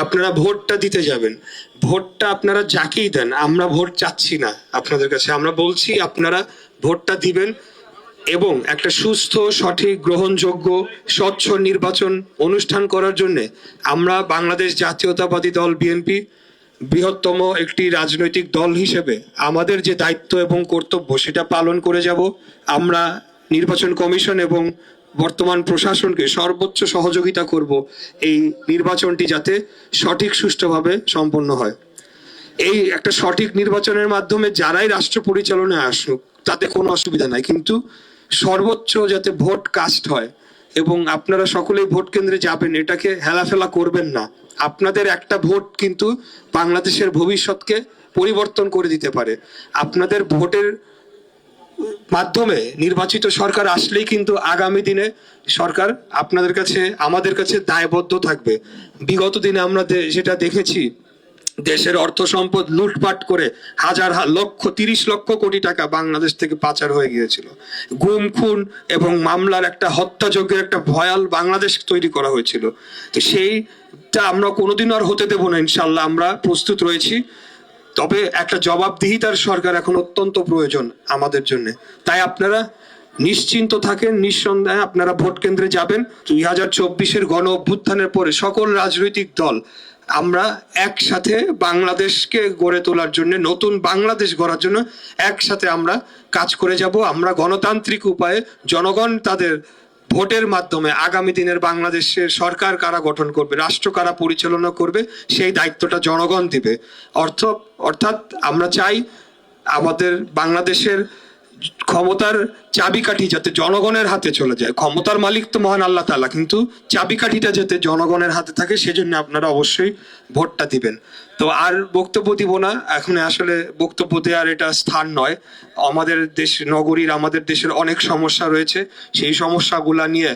আপনারা ভোটটা দিতে যাবেন। ভোটটা আপনারা যাকেই দেন, আমরা ভোট চাচ্ছি না আপনাদের কাছে, আমরা বলছি আপনারা ভোটটা দিবেন এবং একটা সুস্থ, সঠিক, গ্রহণযোগ্য, স্বচ্ছ নির্বাচন অনুষ্ঠান করার জন্য আমরা বাংলাদেশ জাতীয়তাবাদী দল বিএনপি বৃহত্তম একটি রাজনৈতিক দল হিসেবে আমাদের যে দায়িত্ব এবং কর্তব্য সেটা পালন করে যাব। আমরা নির্বাচন কমিশন এবং বর্তমান প্রশাসনকে সর্বোচ্চ সহযোগিতা করব এই নির্বাচনটি যাতে সঠিক সুষ্ঠুভাবে সম্পন্ন হয়। এই একটা সঠিক নির্বাচনের মাধ্যমে যারাই রাষ্ট্র পরিচালনায় আসুক তাতে কোনো অসুবিধা নাই, কিন্তু সর্বোচ্চ যাতে ভোট কাস্ট হয় এবং আপনারা সকলেই ভোট কেন্দ্রে যাবেন, এটাকে হেলাফেলা করবেন না। আপনাদের একটা ভোট কিন্তু বাংলাদেশের ভবিষ্যৎকে পরিবর্তন করে দিতে পারে। আপনাদের ভোটের মাধ্যমে নির্বাচিত সরকার আসলেই কিন্তু আগামী দিনে সরকার আপনাদের কাছে, আমাদের কাছে দায়বদ্ধ থাকবে। বিগত দিনে আমরা যেটা দেখেছি, দেশের অর্থ সম্পদ লুটপাট করে হাজার লক্ষ 30 লক্ষ কোটি টাকা বাংলাদেশ থেকে পাচার হয়ে গিয়েছিল। গুম খুন এবং মামলার একটা হত্যাযজ্ঞের একটা ভয়াল বাংলাদেশ তৈরি করা হয়েছিল। তো সেইটা আমরা কোনোদিন আর হতে দেব না, ইনশাল্লাহ আমরা প্রস্তুত রয়েছি। তবে একটা জবাবদিহিতার সরকার এখন অত্যন্ত প্রয়োজন আমাদের জন্য। তাই আপনারা নিশ্চিন্ত থাকেন, নিঃসন্দেহে আপনারা ভোট কেন্দ্রে যাবেন। 2024-এর গণ অভ্যুত্থানের পরে সকল রাজনৈতিক দল আমরা একসাথে বাংলাদেশকে গড়ে তোলার জন্য, নতুন বাংলাদেশ গড়ার জন্য একসাথে আমরা কাজ করে যাব। আমরা গণতান্ত্রিক উপায়ে জনগণ তাদের ভোটের মাধ্যমে আগামী দিনের বাংলাদেশের সরকার কারা গঠন করবে, রাষ্ট্র কারা পরিচালনা করবে, সেই দায়িত্বটা জনগণ দিবে। অর্থাৎ আমরা চাই আমাদের বাংলাদেশের ক্ষমতার চাবিকাঠি যাতে জনগণের হাতে চলে যায়। ক্ষমতার মালিক তো মহান আল্লাহ তাআলা, কিন্তু চাবিকাঠিটা যাতে জনগণের হাতে থাকে সেজন্য আপনারা অবশ্যই ভোটটা দিবেন। তো আর বক্তব্য দিব না, এখন আসলে বক্তব্য দেওয়ার এটা স্থান নয়। আমাদের দেশ নগরীর, আমাদের দেশের অনেক সমস্যা রয়েছে, সেই সমস্যাগুলা নিয়ে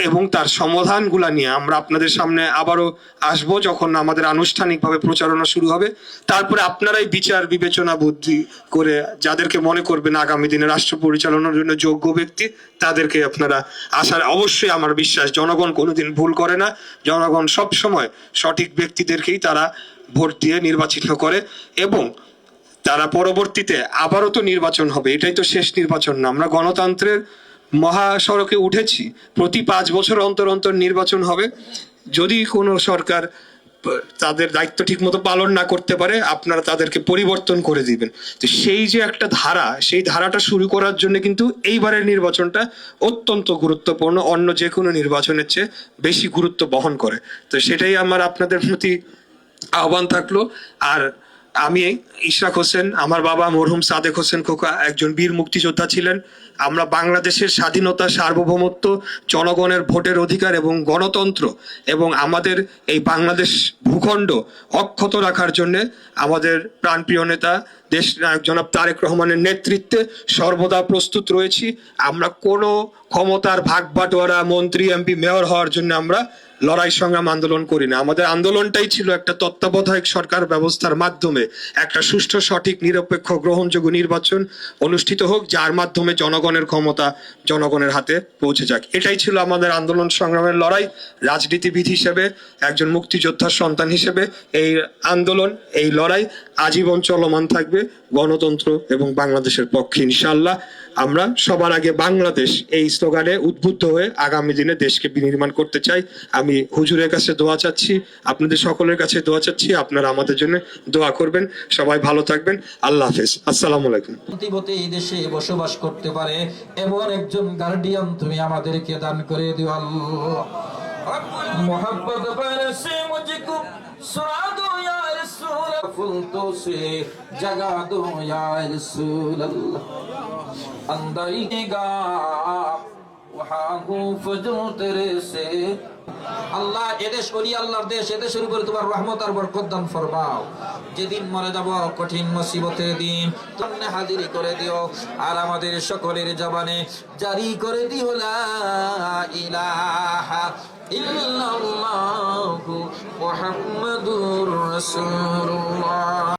এবং তার সমাধানগুলা নিয়ে আমরা আপনাদের সামনে আবারও আসবো যখন আমাদের আনুষ্ঠানিকভাবে প্রচারণা শুরু হবে। তারপরে আপনারাই বিচার বিবেচনা বুদ্ধি করে যাদেরকে মনে করবেন আগামী দিনে রাষ্ট্র পরিচালনার জন্য যোগ্য ব্যক্তি, তাদেরকে আপনারা আসার। অবশ্যই আমার বিশ্বাস জনগণ কোনোদিন ভুল করে না, জনগণ সব সময় সঠিক ব্যক্তিদেরকেই তারা ভোট দিয়ে নির্বাচিত করে এবং তারা পরবর্তীতে আবারও তো নির্বাচন হবে, এটাই তো শেষ নির্বাচন না। আমরা গণতন্ত্রের মহাসড়কে উঠেছি, প্রতি 5 বছর অন্তর অন্তর নির্বাচন হবে। যদি কোনো সরকার তাদের দায়িত্ব ঠিক মতো পালন না করতে পারে, আপনারা তাদেরকে পরিবর্তন করে দিবেন। তো সেই যে একটা ধারা, সেই ধারাটা শুরু করার জন্য কিন্তু এইবারের নির্বাচনটা অত্যন্ত গুরুত্বপূর্ণ, অন্য যে কোনো নির্বাচনের চেয়ে বেশি গুরুত্ব বহন করে। তো সেটাই আমার আপনাদের প্রতি আহ্বান থাকলো। আর আমি ইশরাক হোসেন, আমার বাবা মরহুম সাদেক হোসেন খোকা একজন বীর মুক্তিযোদ্ধা ছিলেন। আমরা বাংলাদেশের স্বাধীনতা, সার্বভৌমত্ব, জনগণের ভোটের অধিকার এবং গণতন্ত্র এবং আমাদের এই বাংলাদেশ ভূখণ্ড অক্ষত রাখার জন্য আমাদের প্রাণপ্রিয় নেতা দেশ নায়ক জনাব তারেক রহমানের নেতৃত্বে সর্বদা প্রস্তুত রয়েছি। আমরা কোনো ক্ষমতার ভাগ বাটোয়ারা, মন্ত্রী, এমপি, মেয়র হওয়ার জন্য আমরা লড়াই সংগ্রাম আন্দোলন করি না। আমাদের আন্দোলনটাই ছিল একটা তত্ত্বাবধায়ক সরকার ব্যবস্থার মাধ্যমে একটা সুষ্ঠু, সঠিক, নিরপেক্ষ, গ্রহণযোগ্য নির্বাচন অনুষ্ঠিত হোক, যার মাধ্যমে জনগণের ক্ষমতা জনগণের হাতে পৌঁছে যাক। এটাই ছিল আমাদের আন্দোলন সংগ্রামের লড়াই। রাজনীতিবিদ হিসেবে, একজন মুক্তিযোদ্ধার সন্তান হিসেবে এই আন্দোলন, এই লড়াই আজীবন চলমান থাকবে গণতন্ত্র এবং বাংলাদেশের পক্ষে ইনশাআল্লাহ। আমরা সবার আগে বাংলাদেশ এই স্লোগানে উদ্বুদ্ধ হয়ে আগামী দিনে দেশকে বিনির্মাণ করতে চাই। আমি হুজুরের কাছে দোয়া চাচ্ছি, আপনাদের সকলের কাছে দোয়া চাচ্ছি, আপনারা আমাদের জন্য দোয়া করবেন। সবাই ভালো থাকবেন। আল্লাহ হাফেজ। আসসালামু আলাইকুম। এই দেশে বসবাস করতে পারে এমন একজন গার্ডিয়ান তুমি আমাদেরকে দান করে দিও আল্লাহ। मोहब्बत बरसे मुझको सुना दो या रसूल, फुलतों से जगा दो या रसूल अल्लाह। अंदरिगा वहाँ हूँ फजो तेरे से আল্লাহ। এদেশ ওলি আল্লাহর দেশ, এদেশের উপরে তোমার রহমত আর বরকত দান ফরমাও। যেদিন মরে যাব কঠিন মুসিবতের দিন তুমি হাজিরি করে দিও আর আমাদের সকলের জবানে জারি করে দিও লা ইলাহা ইল্লাল্লাহু মুহাম্মাদুর রাসূলুল্লাহ।